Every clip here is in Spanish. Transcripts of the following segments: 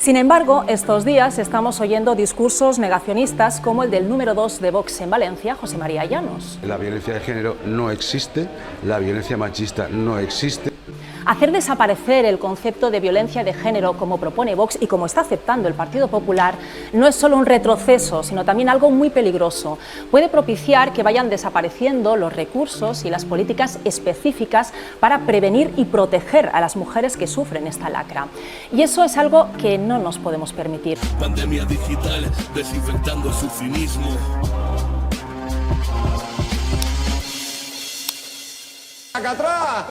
Sin embargo, estos días estamos oyendo discursos negacionistas como el del número 2 de Vox en Valencia, José María Llanos. La violencia de género no existe, la violencia machista no existe. Hacer desaparecer el concepto de violencia de género como propone Vox y como está aceptando el Partido Popular no es solo un retroceso, sino también algo muy peligroso. Puede propiciar que vayan desapareciendo los recursos y las políticas específicas para prevenir y proteger a las mujeres que sufren esta lacra. Y eso es algo que no nos podemos permitir. Pandemia digital, desinfectando su cinismo. ¡Acá atrás!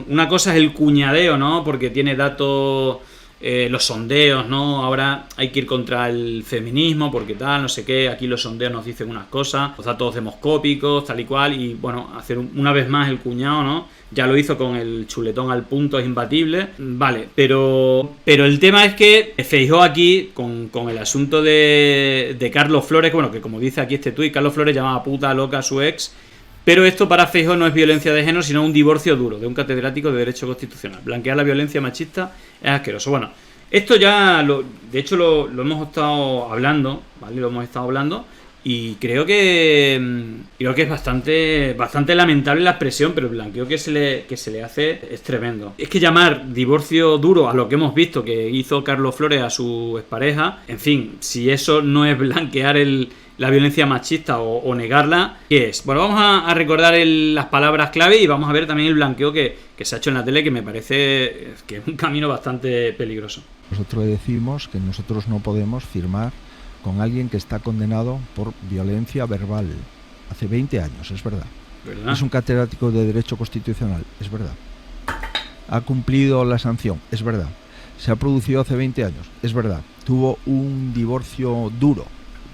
Una cosa es el cuñadeo, ¿no? Porque tiene datos, los sondeos, ¿no? Ahora hay que ir contra el feminismo, porque tal, no sé qué. Aquí los sondeos nos dicen unas cosas, los datos demoscópicos, tal y cual. Y bueno, hacer una vez más el cuñado, ¿no? Ya lo hizo con el chuletón al punto, es imbatible. Vale, pero el tema es que Feijóo aquí, con el asunto de Carlos Flores, bueno, que como dice aquí este tuit, Carlos Flores llamaba puta loca a su ex. Pero esto para Feijóo no es violencia de género, sino un divorcio duro de un catedrático de Derecho Constitucional. Blanquear la violencia machista es asqueroso. Bueno, esto ya, de hecho, lo hemos estado hablando, ¿vale? Lo hemos estado hablando y creo que es bastante lamentable la expresión, pero el blanqueo que se le hace es tremendo. Es que llamar divorcio duro a lo que hemos visto que hizo Carlos Flores a su expareja, en fin, si eso no es blanquear la violencia machista o negarla, ¿qué es? Bueno, vamos a recordar las palabras clave y vamos a ver también el blanqueo que se ha hecho en la tele, que me parece que es un camino bastante peligroso. Nosotros decimos que nosotros no podemos firmar con alguien que está condenado por violencia verbal. Hace 20 años, es verdad. ¿Verdad? Es un catedrático de Derecho Constitucional, es verdad. Ha cumplido la sanción, es verdad. Se ha producido hace 20 años, es verdad. Tuvo un divorcio duro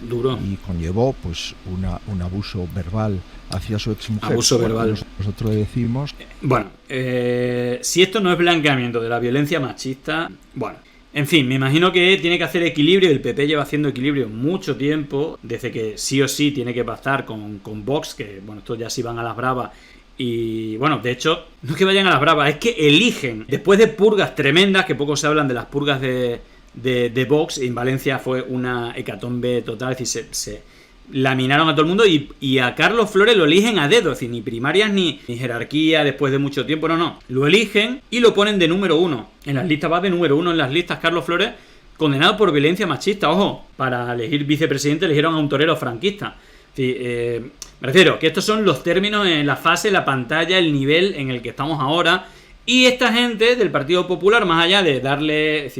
y conllevó pues un abuso verbal hacia su exmujer. Abuso verbal. Nosotros decimos... Bueno, si esto no es blanqueamiento de la violencia machista, bueno, en fin, me imagino que tiene que hacer equilibrio. El PP lleva haciendo equilibrio mucho tiempo, desde que sí o sí tiene que pactar con Vox, que bueno, estos ya sí van a las bravas. Y bueno, de hecho, no es que vayan a las bravas, es que eligen, después de purgas tremendas, que poco se hablan de las purgas de Vox, en Valencia fue una hecatombe total, es decir, se laminaron a todo el mundo y a Carlos Flores lo eligen a dedo, es decir, ni primarias ni jerarquía después de mucho tiempo, no, lo eligen y lo ponen de número 1, en las listas va de número 1 en las listas Carlos Flores, condenado por violencia machista, ojo, para elegir vicepresidente eligieron a un torero franquista, es decir, me refiero que estos son los términos en la fase, la pantalla, el nivel en el que estamos ahora. Y esta gente del Partido Popular, más allá de darle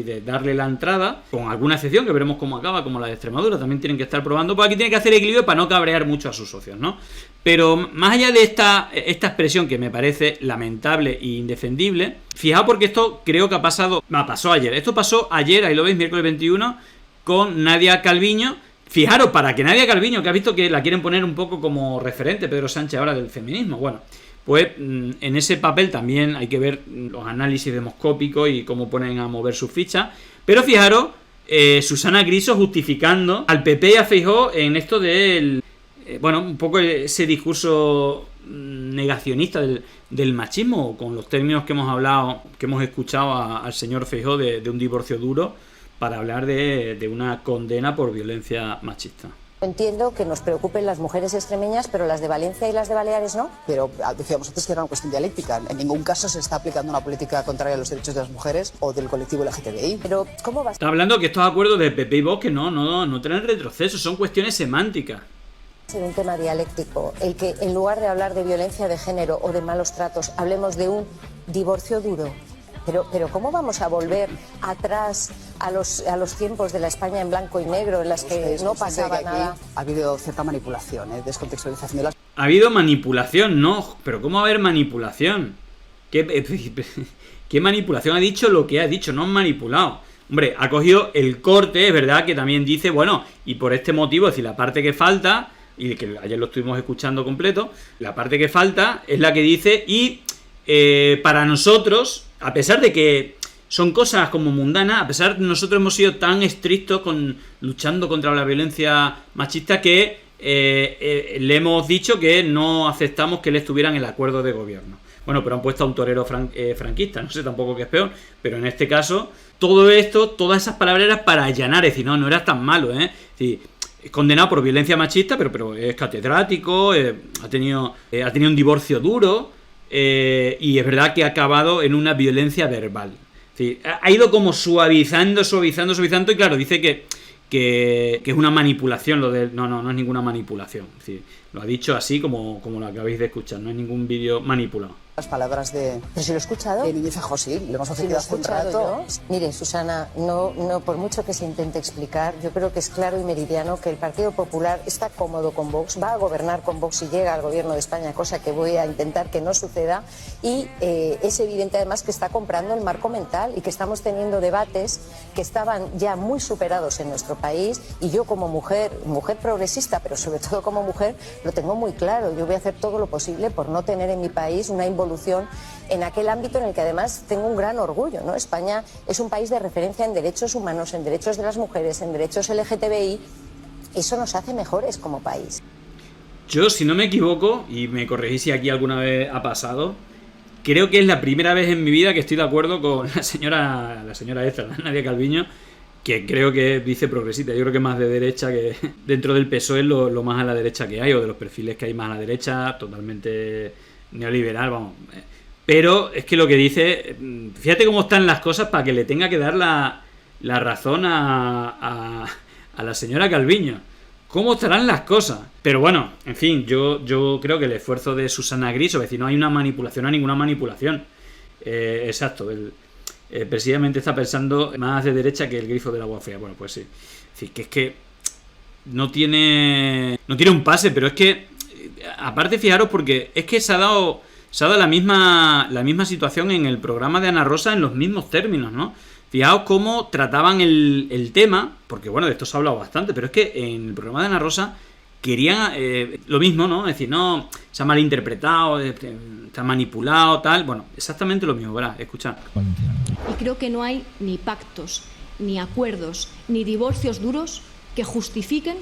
la entrada, con alguna excepción que veremos cómo acaba, como la de Extremadura, también tienen que estar probando, pues aquí tienen que hacer equilibrio para no cabrear mucho a sus socios, ¿no? Pero más allá de esta expresión que me parece lamentable e indefendible, fijaos porque esto creo que pasó ayer. Esto pasó ayer, ahí lo veis, miércoles 21, con Nadia Calviño. Fijaros, para que Nadia Calviño, que ha visto que la quieren poner un poco como referente, Pedro Sánchez ahora del feminismo, bueno, pues en ese papel también hay que ver los análisis demoscópicos y cómo ponen a mover sus fichas. Pero fijaros, Susana Griso justificando al PP y a Feijóo en esto del... bueno, un poco ese discurso negacionista del machismo, con los términos que hemos hablado, que hemos escuchado al señor Feijóo de un divorcio duro, para hablar de una condena por violencia machista. Entiendo que nos preocupen las mujeres extremeñas, pero las de Valencia y las de Baleares no. Pero decíamos antes que era una cuestión dialéctica. En ningún caso se está aplicando una política contraria a los derechos de las mujeres o del colectivo LGTBI. Pero, ¿cómo va a Está hablando que estos acuerdos de PP y Vox que no traen retroceso, son cuestiones semánticas. ser un tema dialéctico el que en lugar de hablar de violencia de género o de malos tratos, hablemos de un divorcio duro? Pero ¿cómo vamos a volver atrás a los tiempos de la España en blanco y negro, en las que no pasaba nada? Ha habido cierta manipulación, descontextualización de las... Ha habido manipulación, no, pero ¿cómo va a haber manipulación? ¿Qué manipulación? Ha dicho lo que ha dicho, no han manipulado. Hombre, ha cogido el corte, es verdad que también dice, bueno, y por este motivo, es decir, la parte que falta, y que ayer lo estuvimos escuchando completo, la parte que falta es la que dice, y para nosotros, a pesar de que son cosas como mundanas, a pesar de que nosotros hemos sido tan estrictos luchando contra la violencia machista que le hemos dicho que no aceptamos que él estuviera en el acuerdo de gobierno. Bueno, pero han puesto a un torero franquista, no sé tampoco qué es peor, pero en este caso todo esto, todas esas palabras para allanar, es decir, no eras tan malo, ¿eh? Es decir, es condenado por violencia machista, pero es catedrático, ha tenido un divorcio duro, y es verdad que ha acabado en una violencia verbal. Es decir, ha ido como suavizando, y claro, dice que es una manipulación lo de... No es ninguna manipulación. Es decir, lo ha dicho así como lo acabáis de escuchar, no es ningún vídeo manipulado. Las palabras de... ¿Pero si lo he escuchado? De Núñez Feijóo, sí, lo hemos Si lo he ofrecido hace un escuchado rato. yo. Mire, Susana, no, por mucho que se intente explicar, yo creo que es claro y meridiano que el Partido Popular está cómodo con Vox, va a gobernar con Vox si llega al gobierno de España, cosa que voy a intentar que no suceda, y es evidente además que está comprando el marco mental y que estamos teniendo debates que estaban ya muy superados en nuestro país, y yo como mujer progresista, pero sobre todo como mujer, lo tengo muy claro. Yo voy a hacer todo lo posible por no tener en mi país una involución en aquel ámbito en el que además tengo un gran orgullo, ¿no? España es un país de referencia en derechos humanos, en derechos de las mujeres, en derechos LGTBI. Eso nos hace mejores como país. Yo, si no me equivoco, y me corregís si aquí alguna vez ha pasado, creo que es la primera vez en mi vida que estoy de acuerdo con la señora esta, Nadia Calviño, que creo que es viceprogresista. Yo creo que más de derecha, que dentro del PSOE es lo más a la derecha que hay, o de los perfiles que hay más a la derecha, totalmente neoliberal, vamos. Pero es que lo que dice, fíjate cómo están las cosas para que le tenga que dar la razón a la señora Calviño. ¿Cómo estarán las cosas? Pero bueno, en fin, yo creo que el esfuerzo de Susana Griso, es decir, no hay una manipulación, no hay ninguna manipulación. Exacto, precisamente está pensando más de derecha que el grifo del agua fría. Bueno, pues sí. Es decir, que es que no tiene un pase, pero es que, aparte, fijaros, porque es que se ha dado la misma situación en el programa de Ana Rosa en los mismos términos, ¿no? Fijaos cómo trataban el tema, porque bueno, de esto se ha hablado bastante, pero es que en el programa de Ana Rosa querían lo mismo, ¿no? Es decir, no, se ha malinterpretado, está manipulado, tal. Bueno, exactamente lo mismo, ¿verdad? Escuchad. Y creo que no hay ni pactos, ni acuerdos, ni divorcios duros que justifiquen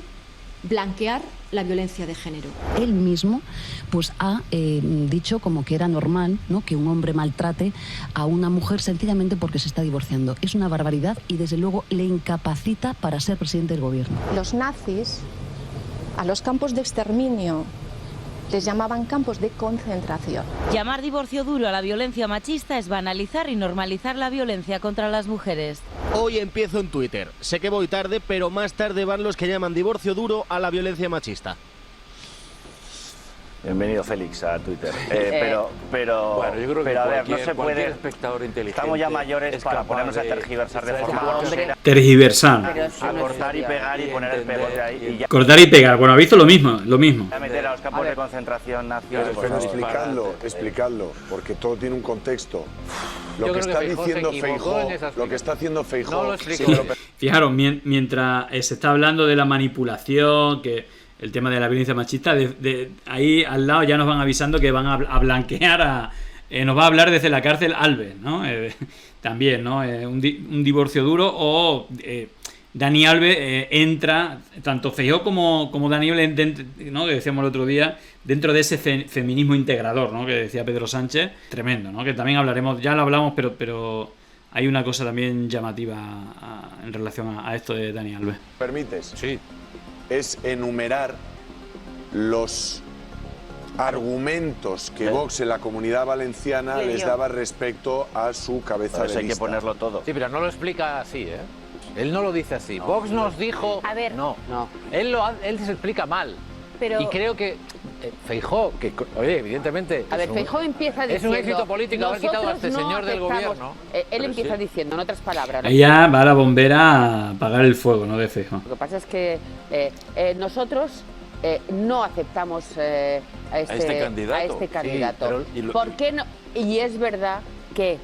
blanquear la violencia de género. Él mismo pues ha dicho como que era normal, ¿no?, que un hombre maltrate a una mujer sencillamente porque se está divorciando. Es una barbaridad y desde luego le incapacita para ser presidente del gobierno. Los nazis a los campos de exterminio les llamaban campos de concentración. Llamar divorcio duro a la violencia machista es banalizar y normalizar la violencia contra las mujeres. Hoy empiezo en Twitter. Sé que voy tarde, pero más tarde van los que llaman divorcio duro a la violencia machista. Bienvenido, Félix, a Twitter. Pero bueno, yo creo que a ver, no se puede. Espectador inteligente, estamos ya mayores para ponernos a tergiversar de forma grosera. Tergiversar. A cortar y pegar y poner el pegote ahí. Y ya. Cortar y pegar. Bueno, ha visto lo mismo. A meter a los campos de concentración nazis. Pero explicadlo, porque todo tiene un contexto. Lo que está diciendo Feijóo, lo que está haciendo Feijóo. Fijaros, mientras se está hablando de la manipulación, que el tema de la violencia machista, ahí al lado ya nos van avisando que van a blanquear nos va a hablar desde la cárcel Alves, ¿no? También, ¿no? Un divorcio duro, o Dani Alves entra, tanto Feijóo como Dani Alves, ¿no?, que decíamos el otro día, dentro de ese feminismo integrador, ¿no?, que decía Pedro Sánchez, tremendo, ¿no?, que también hablaremos, ya lo hablamos, pero hay una cosa también llamativa en relación a esto de Dani Alves. ¿Permites? Sí. Es enumerar los argumentos que Vox en la Comunidad Valenciana les daba respecto a su cabeza de lista. Hay que ponerlo todo. Sí, pero no lo explica así, ¿eh? Él no lo dice así. Vox nos dijo... A ver... No. Él se explica mal. Pero... Y creo que Feijóo, que oye, evidentemente... A ver, Feijóo empieza diciendo... Es un éxito político haber quitado a este señor del gobierno. Él empieza diciendo, en otras palabras... Ella va a la bombera a apagar el fuego, ¿no?, de Feijóo. Lo que pasa es que nosotros no aceptamos a este candidato. Sí, ¿por qué no? Y es verdad que,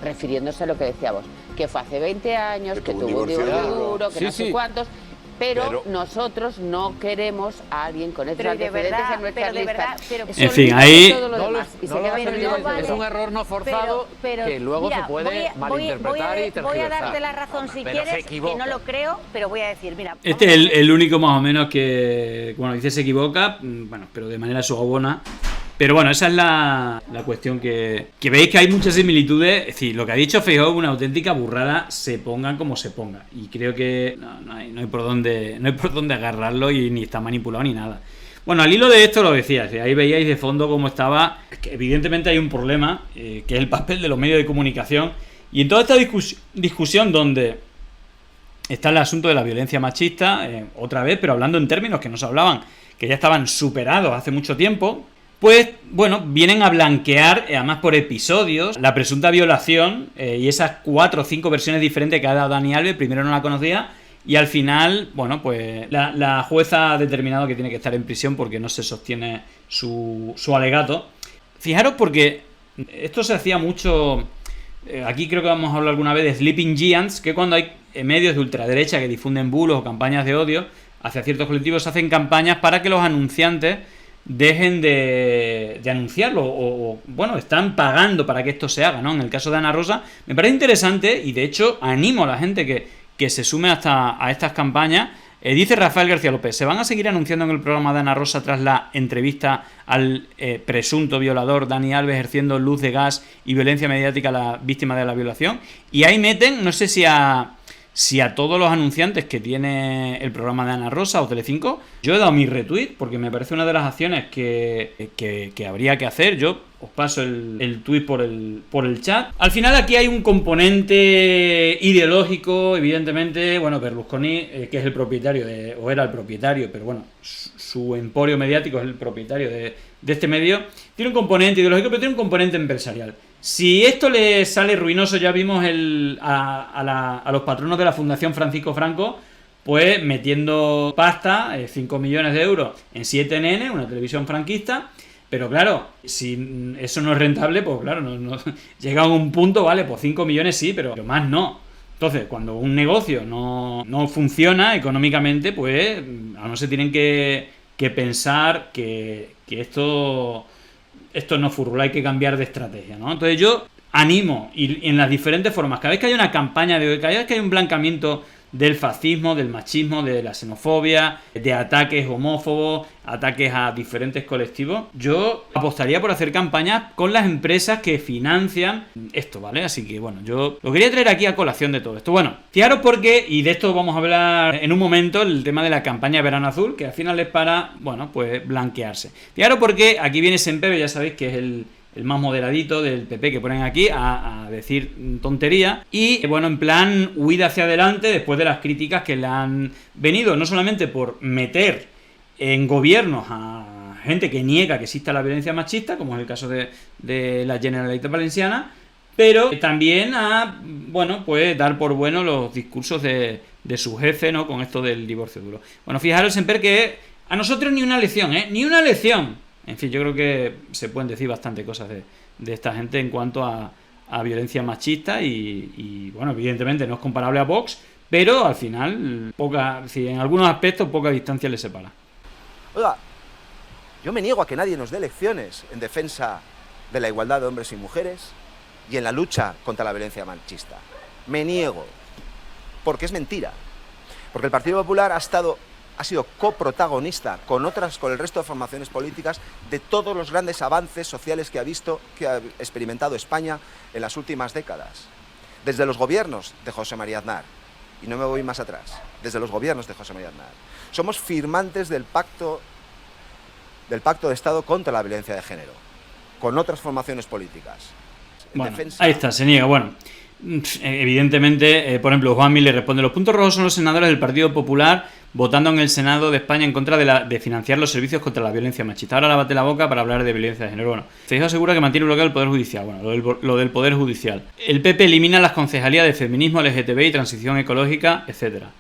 refiriéndose a lo que decíamos, que fue hace 20 años, que tuvo un divorcio duro, que no sé cuántos... Pero nosotros no queremos a alguien con estos antecedentes en nuestras listas. En fin, ahí... Es un error no forzado que luego se puede malinterpretar y tergiversar. Voy a darte la razón si quieres, que no lo creo, pero voy a decir, mira... Este es el único más o menos que, bueno, dice se equivoca, bueno, pero de manera sogobona, Pero bueno, esa es la cuestión que veis que hay muchas similitudes. Es decir, lo que ha dicho Feijóo es una auténtica burrada, se pongan como se ponga. Y creo que no hay por dónde agarrarlo y ni está manipulado ni nada. Bueno, al hilo de esto lo decía, ahí veíais de fondo cómo estaba, que evidentemente hay un problema, que es el papel de los medios de comunicación. Y en toda esta discusión donde está el asunto de la violencia machista, otra vez, pero hablando en términos que no se hablaban, que ya estaban superados hace mucho tiempo, pues, bueno, vienen a blanquear, además por episodios, la presunta violación y esas 4 o 5 versiones diferentes que ha dado Dani Alves. Primero no la conocía y al final, bueno, pues la jueza ha determinado que tiene que estar en prisión porque no se sostiene su alegato. Fijaros porque esto se hacía mucho, aquí creo que vamos a hablar alguna vez de Sleeping Giants, que cuando hay medios de ultraderecha que difunden bulos o campañas de odio hacia ciertos colectivos, hacen campañas para que los anunciantes dejen de anunciarlo o, bueno, están pagando para que esto se haga, ¿no? En el caso de Ana Rosa me parece interesante y de hecho animo a la gente que se sume hasta a estas campañas. Dice Rafael García López, ¿se van a seguir anunciando en el programa de Ana Rosa tras la entrevista al presunto violador Dani Alves ejerciendo luz de gas y violencia mediática a la víctima de la violación? Y ahí meten, no sé si a todos los anunciantes que tiene el programa de Ana Rosa o Telecinco. Yo he dado mi retweet porque me parece una de las acciones que habría que hacer. Yo os paso el tweet por el chat. Al final aquí hay un componente ideológico, evidentemente. Bueno, Berlusconi, que es el propietario o era el propietario, pero bueno, su emporio mediático es el propietario de este medio. Tiene un componente ideológico, pero tiene un componente empresarial. Si esto le sale ruinoso, ya vimos a los patronos de la Fundación Francisco Franco, pues metiendo pasta, 5 millones de euros en 7NN, una televisión franquista. Pero claro, si eso no es rentable, pues claro, no llega a un punto, vale, pues 5 millones sí, pero más no. Entonces, cuando un negocio no funciona económicamente, pues a no se tienen que pensar que esto no furula, hay que cambiar de estrategia, ¿no? Entonces yo animo, y en las diferentes formas, cada vez que hay una campaña cada vez que hay un blanqueamiento del fascismo, del machismo, de la xenofobia, de ataques homófobos, ataques a diferentes colectivos, yo apostaría por hacer campañas con las empresas que financian esto, ¿vale? Así que bueno, yo lo quería traer aquí a colación de todo esto. Bueno, fijaros porque, y de esto vamos a hablar en un momento, el tema de la campaña Verano Azul, que al final es para, bueno, pues blanquearse. Fijaros porque aquí viene Sempere, ya sabéis que es el más moderadito del PP que ponen aquí a decir tontería y bueno, en plan huida hacia adelante después de las críticas que le han venido, no solamente por meter en gobiernos a gente que niega que exista la violencia machista, como es el caso de la Generalitat Valenciana, pero también a, bueno, pues dar por bueno los discursos de su jefe, ¿no? Con esto del divorcio duro. Bueno, fijaros siempre que a nosotros ni una lección, ni una lección. En fin, yo creo que se pueden decir bastante cosas de esta gente en cuanto a violencia machista y bueno, evidentemente no es comparable a Vox, pero al final en algunos aspectos poca distancia le separa. Oiga, yo me niego a que nadie nos dé lecciones en defensa de la igualdad de hombres y mujeres y en la lucha contra la violencia machista. Me niego, porque es mentira. Porque el Partido Popular ha sido coprotagonista con el resto de formaciones políticas de todos los grandes avances sociales que ha experimentado España en las últimas décadas. Desde los gobiernos de José María Aznar, y no me voy más atrás, desde los gobiernos de José María Aznar. Somos firmantes del pacto de Estado contra la violencia de género, con otras formaciones políticas. Bueno, ahí está, se niega, bueno. Evidentemente, por ejemplo, Juanmi le responde: los puntos rojos son los senadores del Partido Popular votando en el Senado de España en contra de financiar los servicios contra la violencia machista. Ahora lávate la boca para hablar de violencia de género. Bueno, Feijóo asegura que mantiene bloqueado el Poder Judicial. Bueno, lo del Poder Judicial. El PP elimina las concejalías de feminismo, LGTBI, transición ecológica, etcétera.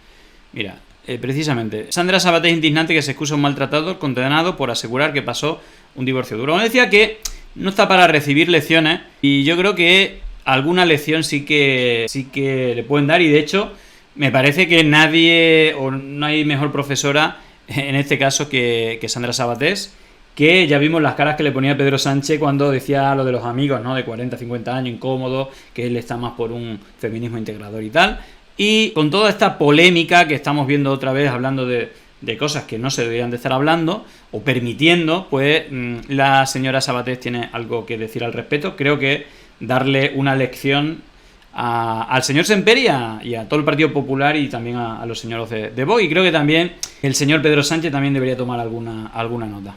Mira, precisamente, Sandra Sabaté es indignante que se excusa a un maltratado condenado por asegurar que pasó un divorcio duro. Bueno, decía que no está para recibir lecciones y yo creo que alguna lección sí que le pueden dar, y de hecho me parece que nadie o no hay mejor profesora en este caso que Sandra Sabatés, que ya vimos las caras que le ponía Pedro Sánchez cuando decía lo de los amigos, ¿no? De 40, 50 años, incómodo, que él está más por un feminismo integrador y tal. Y con toda esta polémica que estamos viendo otra vez hablando de de cosas que no se deberían de estar hablando o permitiendo, pues la señora Sabater tiene algo que decir al respecto. Creo que darle una lección al señor Semper y a todo el Partido Popular y también a los señores de Vox. Y creo que también el señor Pedro Sánchez también debería tomar alguna nota.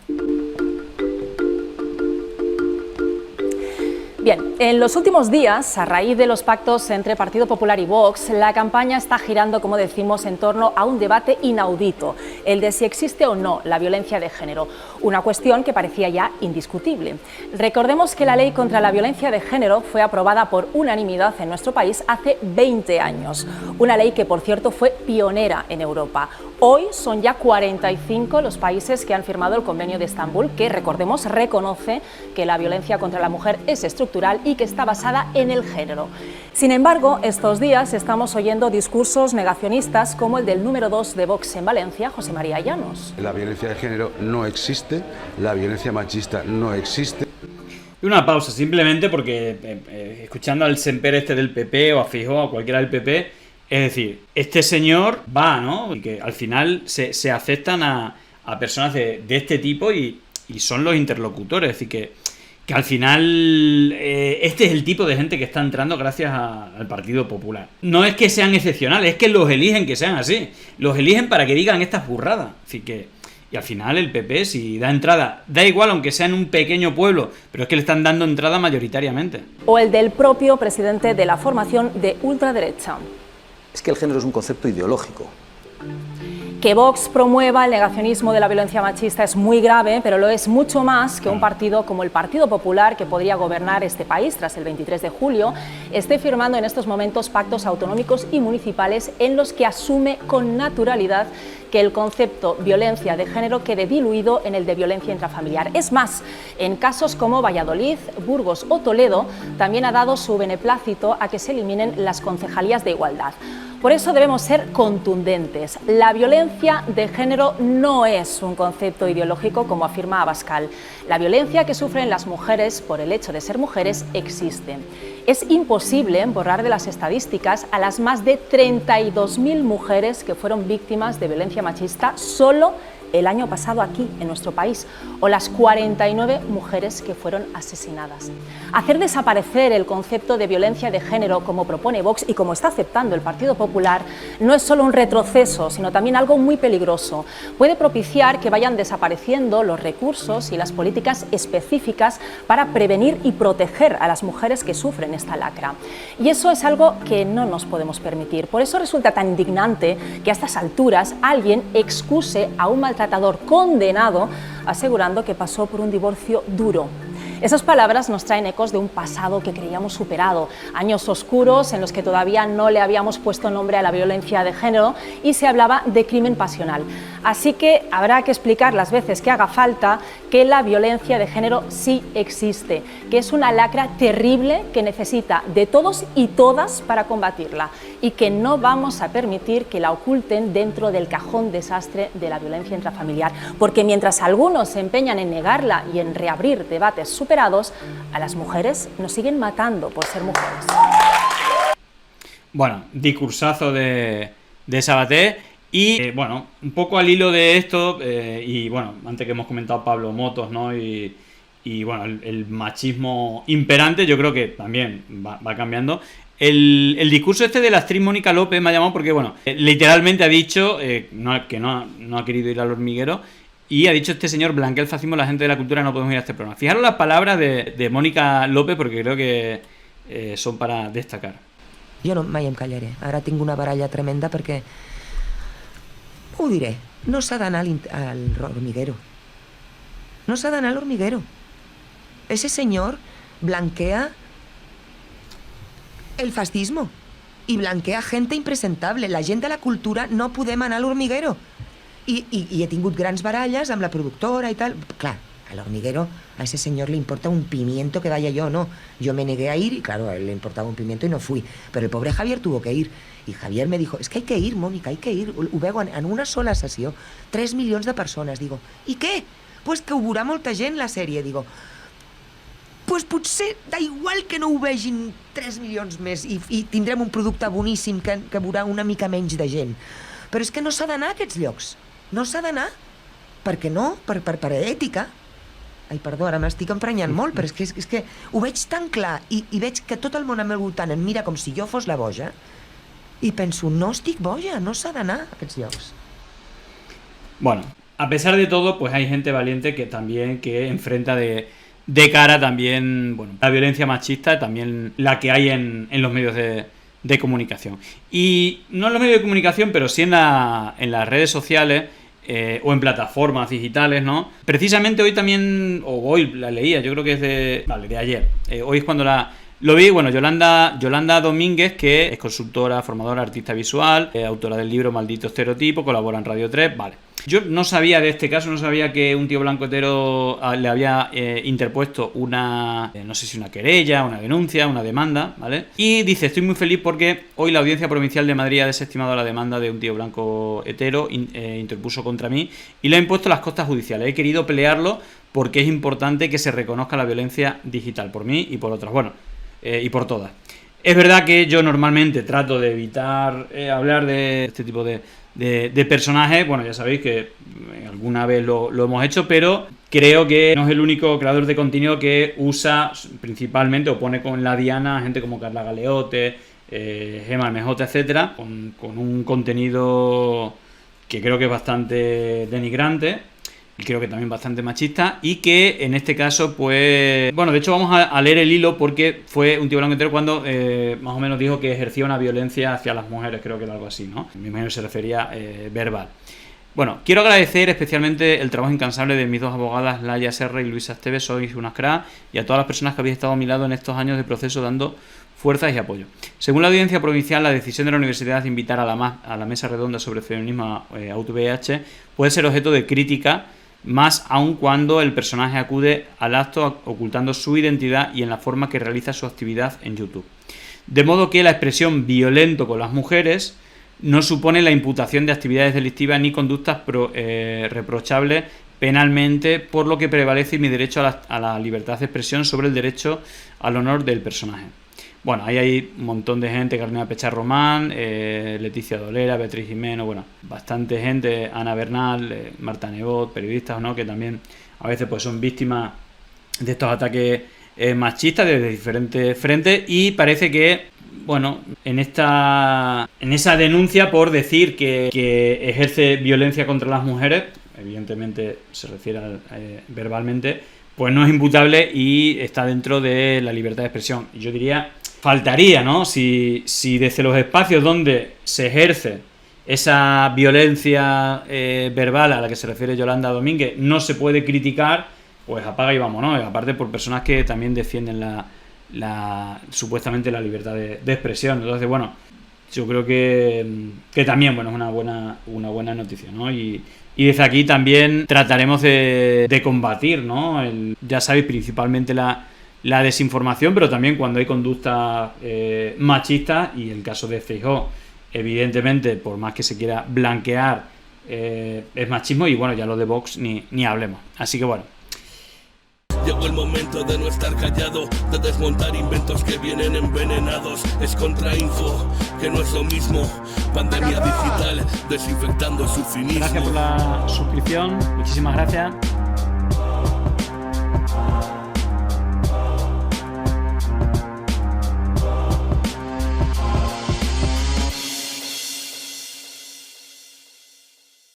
Bien, en los últimos días, a raíz de los pactos entre Partido Popular y Vox, la campaña está girando, como decimos, en torno a un debate inaudito, el de si existe o no la violencia de género, una cuestión que parecía ya indiscutible. Recordemos que la ley contra la violencia de género fue aprobada por unanimidad en nuestro país hace 20 años, una ley que, por cierto, fue pionera en Europa. Hoy son ya 45 los países que han firmado el Convenio de Estambul, que, recordemos, reconoce que la violencia contra la mujer es estructural y que está basada en el género. Sin embargo, estos días estamos oyendo discursos negacionistas como el del número 2 de Vox en Valencia, José María Llanos. La violencia de género no existe, la violencia machista no existe. Y una pausa, simplemente porque escuchando al Semper este del PP o a Feijóo o cualquiera del PP, es decir, este señor va, ¿no? Y que al final se aceptan a personas de este tipo y son los interlocutores. Es decir, que al final este es el tipo de gente que está entrando gracias al Partido Popular. No es que sean excepcionales, es que los eligen que sean así. Los eligen para que digan estas burradas. Es decir, y al final el PP, si da entrada, da igual aunque sea en un pequeño pueblo, pero es que le están dando entrada mayoritariamente. O el del propio presidente de la formación de ultraderecha. Es que el género es un concepto ideológico. Que Vox promueva el negacionismo de la violencia machista es muy grave, pero lo es mucho más que un partido como el Partido Popular, que podría gobernar este país tras el 23 de julio, esté firmando en estos momentos pactos autonómicos y municipales en los que asume con naturalidad que el concepto violencia de género quede diluido en el de violencia intrafamiliar. Es más, en casos como Valladolid, Burgos o Toledo, también ha dado su beneplácito a que se eliminen las concejalías de igualdad. Por eso debemos ser contundentes. La violencia de género no es un concepto ideológico, como afirma Abascal. La violencia que sufren las mujeres por el hecho de ser mujeres existe. Es imposible borrar de las estadísticas a las más de 32.000 mujeres que fueron víctimas de violencia machista solo el año pasado aquí, en nuestro país, o las 49 mujeres que fueron asesinadas. Hacer desaparecer el concepto de violencia de género, como propone Vox y como está aceptando el Partido Popular, no es solo un retroceso, sino también algo muy peligroso. Puede propiciar que vayan desapareciendo los recursos y las políticas específicas para prevenir y proteger a las mujeres que sufren esta lacra. Y eso es algo que no nos podemos permitir. Por eso resulta tan indignante que a estas alturas alguien excuse a un maltratador condenado asegurando que pasó por un divorcio duro. Esas palabras nos traen ecos de un pasado que creíamos superado, años oscuros en los que todavía no le habíamos puesto nombre a la violencia de género y se hablaba de crimen pasional. Así que habrá que explicar las veces que haga falta que la violencia de género sí existe, que es una lacra terrible que necesita de todos y todas para combatirla y que no vamos a permitir que la oculten dentro del cajón desastre de la violencia intrafamiliar, porque mientras algunos se empeñan en negarla y en reabrir debates superados, a las mujeres nos siguen matando por ser mujeres. Bueno, discursazo de Sabater. Y bueno, un poco al hilo de esto, y bueno, antes que hemos comentado Pablo Motos, ¿no? Y bueno, el machismo imperante, yo creo que también va cambiando. El discurso este de la actriz Mónica López me ha llamado porque, bueno, literalmente ha dicho que no ha querido ir al hormiguero. Y ha dicho este señor: blanquea el fascismo, la gente de la cultura no podemos ir a este programa. Fijaros las palabras de Mónica López, porque creo que son para destacar. Jo no, mai em callaré. Ara tinc una baralla tremenda perquè... Ho diré. No s'ha d'anar al hormiguero. No s'ha d'anar al hormiguero. Ese señor blanquea el fascismo y blanquea gente impresentable. La gent de la cultura no podem anar al hormiguero. I he tingut grans baralles amb la productora i tal. Clar, al hormiguero a ese señor le importa un pimiento que vaya yo, no. Yo me negué a ir y claro, a él le importaba un pimiento y no fui. Pero el pobre Javier tuvo que ir. Y Javier me dijo, es que hay que ir, Mónica, hay que ir. Ho veu en una sola sessió, 3 milions de persones. Digo, i què? Pues que ho veurà molta gent la sèrie. Digo, pues potser da igual que no ho vegin 3 milions més i tindrem un producte boníssim que veurà una mica menys de gent. Però és que no s'ha d'anar a aquests llocs. No s'ha d'anar, perquè no, per ètica. Ai, perdó, ara m'estic emprenyant molt, però és que ho veig tan clar i veig que tot el món al meu voltant em mira com si jo fos la boja i penso, no estic boja, no s'ha d'anar a aquests llocs. Bueno, a pesar de todo, pues hay gente valiente que también que enfrenta de cara también, bueno, la violencia machista, también la que hay en los medios de comunicación. Y no en los medios de comunicación, pero sí en las redes sociales, o en plataformas digitales, ¿no? Precisamente hoy también, o hoy la leía, yo creo que es de ayer. Hoy es cuando lo vi, bueno, Yolanda Domínguez, que es consultora, formadora, artista visual, autora del libro Maldito Estereotipo, colabora en Radio 3, vale. Yo no sabía de este caso, no sabía que un tío blanco hetero le había interpuesto una, no sé si una querella, una denuncia, una demanda, ¿vale? Y dice, estoy muy feliz porque hoy la Audiencia Provincial de Madrid ha desestimado la demanda de un tío blanco hetero, interpuso contra mí y le ha impuesto las costas judiciales. He querido pelearlo porque es importante que se reconozca la violencia digital, por mí y por otras, bueno, y por todas. Es verdad que yo normalmente trato de evitar hablar de este tipo de personajes. Bueno, ya sabéis que alguna vez lo hemos hecho, pero creo que no es el único creador de contenido que usa principalmente o pone con la diana a gente como Carla Galeote, Gemma Almejote, etcétera, con un contenido que creo que es bastante denigrante y creo que también bastante machista, y que en este caso, pues, bueno, de hecho vamos a leer el hilo porque fue un tío blanco entero cuando más o menos dijo que ejercía una violencia hacia las mujeres, creo que era algo así, ¿no? Me imagino que se refería verbal. Bueno, quiero agradecer especialmente el trabajo incansable de mis dos abogadas, Laia Serra y Luisa Esteves, sois unas cracks, y a todas las personas que habéis estado a mi lado en estos años de proceso dando fuerzas y apoyo. Según la Audiencia Provincial, la decisión de la universidad de invitar a la mesa redonda sobre feminismo a UTVH puede ser objeto de crítica, más aun cuando el personaje acude al acto ocultando su identidad y en la forma que realiza su actividad en YouTube. De modo que la expresión violento con las mujeres no supone la imputación de actividades delictivas ni conductas reprochables penalmente, por lo que prevalece mi derecho a la libertad de expresión sobre el derecho al honor del personaje. Bueno, ahí hay un montón de gente, Carolina Pechar Román, Leticia Dolera, Beatriz Jimeno, bueno, bastante gente, Ana Bernal, Marta Nebot, periodistas, ¿no?, que también a veces pues son víctimas de estos ataques machistas desde diferentes frentes, y parece que, bueno, en esa denuncia por decir que ejerce violencia contra las mujeres, evidentemente se refiere verbalmente, pues no es imputable y está dentro de la libertad de expresión. Y yo diría, faltaría, ¿no? Si desde los espacios donde se ejerce esa violencia verbal a la que se refiere Yolanda Domínguez no se puede criticar, pues apaga y vámonos. Y aparte por personas que también defienden supuestamente la libertad de expresión. Entonces, bueno, yo creo que también, bueno, es una buena noticia, ¿no? Y desde aquí también trataremos de combatir, ¿no? Ya sabéis, principalmente la desinformación, pero también cuando hay conductas machistas, y el caso de Feijóo, evidentemente, por más que se quiera blanquear, es machismo, y bueno, ya lo de Vox ni hablemos. Así que bueno. Llegó el momento de no estar callado, de desmontar inventos que vienen envenenados. Es contrainfo, que no es lo mismo. Pandemia digital, desinfectando su cinismo. Gracias por la suscripción, muchísimas gracias.